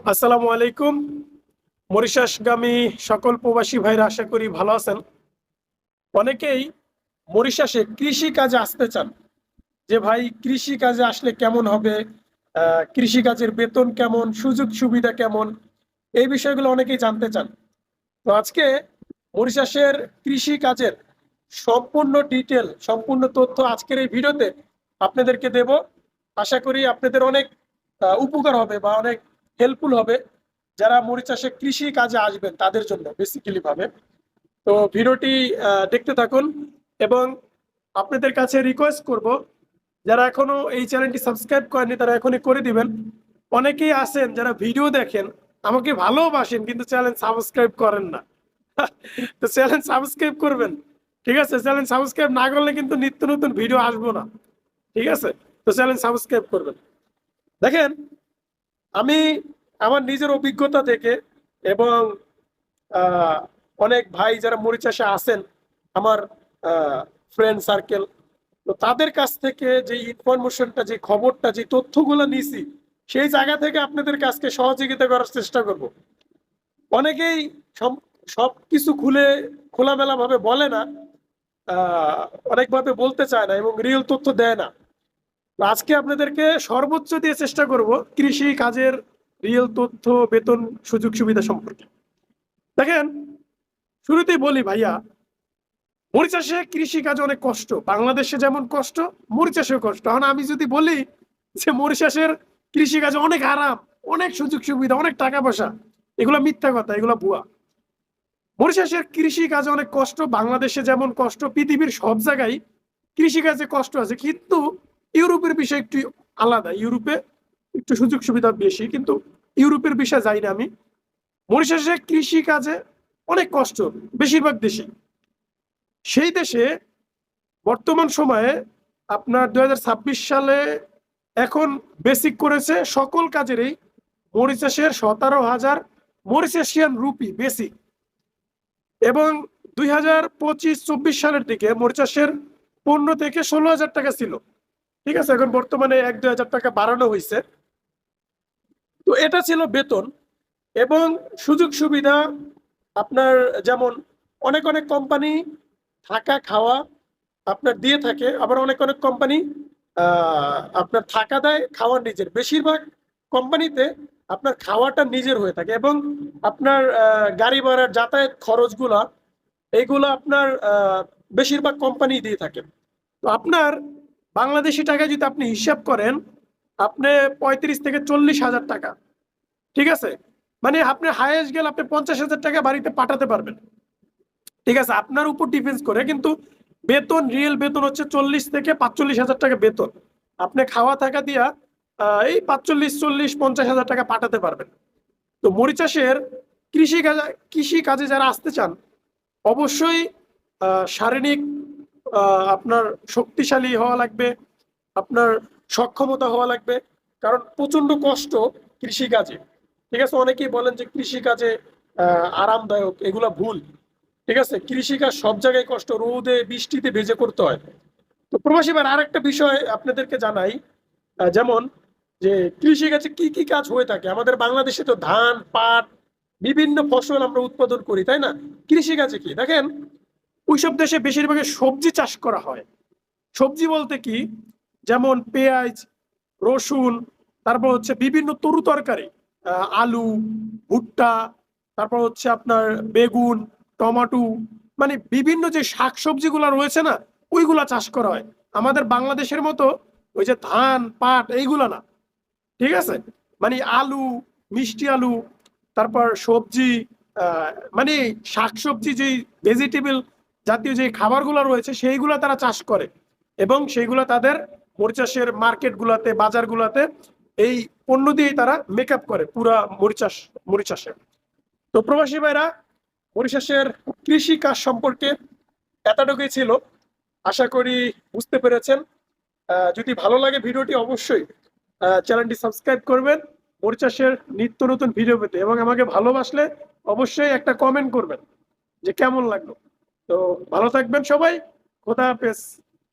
আসসালামু আলাইকুম। মরিশাসগামী সকল প্রবাসী ভাইরা আশা করি ভালো আছেন। অনেকেই মরিশাসে কৃষি কাজে আসতে চান, যে ভাই কৃষি কাজে আসলে কেমন হবে, কৃষি কাজের বেতন কেমন, সুযোগ সুবিধা কেমন, এই বিষয়গুলো অনেকেই জানতে চান। তো আজকে মরিশাসের কৃষি কাজের সম্পূর্ণ ডিটেল, সম্পূর্ণ তথ্য আজকের এই ভিডিওতে আপনাদেরকে দেব। আশা করি আপনাদের অনেক উপকার হবে বা অনেক হেল্পফুল হবে যারা মরিচ চাষে কৃষি কাজে আসবেন তাদের জন্য বেসিক্যালি ভাবে। তো ভিডিওটি দেখতে থাকুন এবং আপনাদের কাছে রিকোয়েস্ট করব, যারা এখনো এই চ্যানেলটি সাবস্ক্রাইব করেননি তারা এখনই করে দিবেন। অনেকেই আছেন যারা ভিডিও দেখেন, আমাকে ভালোবাসেন কিন্তু চ্যানেল সাবস্ক্রাইব করেন না। তো চ্যানেল সাবস্ক্রাইব করবেন, ঠিক আছে? চ্যানেল সাবস্ক্রাইব না করলে কিন্তু নিত্য নতুন ভিডিও আসবো না, ঠিক আছে? তো চ্যানেল সাবস্ক্রাইব করবেন। দেখেন, আমি আমার নিজের অভিজ্ঞতা থেকে এবং অনেক ভাই যারা মরিচ চাষে আছেন, আমার ফ্রেন্ড সার্কেল, তো তাদের কাছ থেকে যে ইনফরমেশনটা, যে খবরটা, যে তথ্যগুলো নিছি, সেই জায়গা থেকে আপনাদের কাছকে সহযোগিতা করার চেষ্টা করব। অনেকেই সব কিছু খোলামেলা ভাবে বলে না, অনেকভাবে বলতে চায় না এবং রিয়েল তথ্য দেয় না। আজকে আপনাদেরকে সর্বোচ্চ দিয়ে চেষ্টা করব কৃষি কাজের রিয়েল তথ্য, বেতন, সুযোগ সুবিধা সম্পর্কে। দেখেন, শুরুতেই বলি ভাইয়া, মরিচ চাষে কৃষি কাজ অনেক কষ্ট। বাংলাদেশে যেমন কষ্ট, মরিচ চাষেও কষ্ট। এখন আমি যদি বলি যে মরিচ চাষের কৃষি কাজে অনেক আরাম, অনেক সুযোগ সুবিধা, অনেক টাকা পয়সা, এগুলো মিথ্যা কথা, এগুলো ভুয়া। মরিচ চাষের কৃষি কাজে অনেক কষ্ট। বাংলাদেশে যেমন কষ্ট, পৃথিবীর সব জায়গায় কৃষি কাজে কষ্ট আছে, কিন্তু ইউরোপের বিষয় একটু আলাদা। ইউরোপে একটু সুযোগ সুবিধা বেশি, কিন্তু ইউরোপের বিষয়ে যাই না আমি। মরিশাসে কৃষি কাজে অনেক কষ্ট বেশিরভাগ দেশে। সেই দেশে বর্তমান সময়ে আপনার 2026 সালে এখন বেসিক করেছে সকল কাজেরই মরিশাসের 17,000 মরিশাসিয়ান রুপি বেসিক, এবং 2025-24 সালের দিকে মরিশাসের 15 থেকে 16,000 টাকা ছিল, ঠিক আছে? এখন বর্তমানে 1-2 হাজার টাকা বাড়ানো হয়েছে। তো এটা ছিল বেতন এবং সুযোগ সুবিধা। আপনার যেমন অনেক অনেক কোম্পানি থাকা খাওয়া আপনার দিয়ে থাকে, আবার অনেক অনেক কোম্পানি আপনার থাকা দেয়, খাওয়া নিজের। বেশিরভাগ কোম্পানিতে আপনার খাওয়াটা নিজের হয়ে থাকে এবং আপনার গাড়ি ভাড়ার যাতায়াত খরচগুলা, এইগুলো আপনার বেশিরভাগ কোম্পানি দিয়ে থাকে। তো আপনার বাংলাদেশি টাকায় যদি আপনি হিসাব করেন, আপনি 35 থেকে 40 হাজার টাকা, ঠিক আছে? মানে আপনি হাইয়েস্ট গেলে আপনি 50,000 টাকা বাড়িতে পাঠাতে পারবেন, ঠিক আছে? আপনার উপর ডিফেন্স করে, কিন্তু বেতন, রিয়েল বেতন হচ্ছে 40 থেকে 45 হাজার টাকা বেতন। আপনি খাওয়া থাকা দিয়া এই 45, 40, 50 হাজার টাকা পাঠাতে পারবেন। তো মরিচাষের কৃষি কাজে যারা আসতে চান, অবশ্যই শারীরিক আপনার শক্তিশালী হওয়া লাগবে, আপনার সক্ষমতা হওয়া লাগবে, কারণ প্রচন্ড কষ্ট কৃষি কাজে, ঠিক আছে? অনেকেই বলেন যে কৃষি কাজে আরামদায়ক, এগুলা ভুল, ঠিক আছে? কৃষিকাজ সব জায়গায় কষ্ট, রোদে বৃষ্টিতে ভেজে করতে হয়। তো প্রবাসী ভাই, আরেকটা বিষয় আপনাদেরকে জানাই, যেমন যে কৃষিকাজে কি কি কাজ হয়ে থাকে। আমাদের বাংলাদেশে তো ধান, পাট, বিভিন্ন ফসল আমরা উৎপাদন করি, তাই না? কৃষিকাজে কি দেখেন, ওইসব দেশে বেশিরভাগ সবজি চাষ করা হয়। সবজি বলতে কি, যেমন পেঁয়াজ, রসুন, তারপর হচ্ছে বিভিন্ন তরু তরকারি, আলু, ভুট্টা, তারপর হচ্ছে আপনার বেগুন, টমেটো, মানে বিভিন্ন যে শাকসবজিগুলো রয়েছে না, ওইগুলা চাষ করা হয়। আমাদের বাংলাদেশের মতো ওই যে ধান, পাট, এইগুলা না, ঠিক আছে? মানে আলু, মিষ্টি আলু, তারপর সবজি, মানে শাকসবজি, যে ভেজিটেবল জাতীয় যে খাবারগুলো রয়েছে সেইগুলা তারা চাষ করে, এবং সেইগুলা তাদের মরিচাষের মার্কেটগুলোতে, বাজারগুলোতে এই পণ্য দিয়েই তারা মেকআপ করে পুরা মরিচাষে। তো প্রবাসী ভাইরা, মরিচাষের কৃষি কাজ সম্পর্কে এতটুকুই ছিল। আশা করি বুঝতে পেরেছেন। যদি ভালো লাগে ভিডিওটি, অবশ্যই চ্যানেলটি সাবস্ক্রাইব করবেন মরিচাষের নিত্য নতুন ভিডিও পেতে, এবং আমাকে ভালোবাসলে অবশ্যই একটা কমেন্ট করবেন যে কেমন লাগলো। তো ভালো থাকবেন সবাই, খোদা হাফেজ।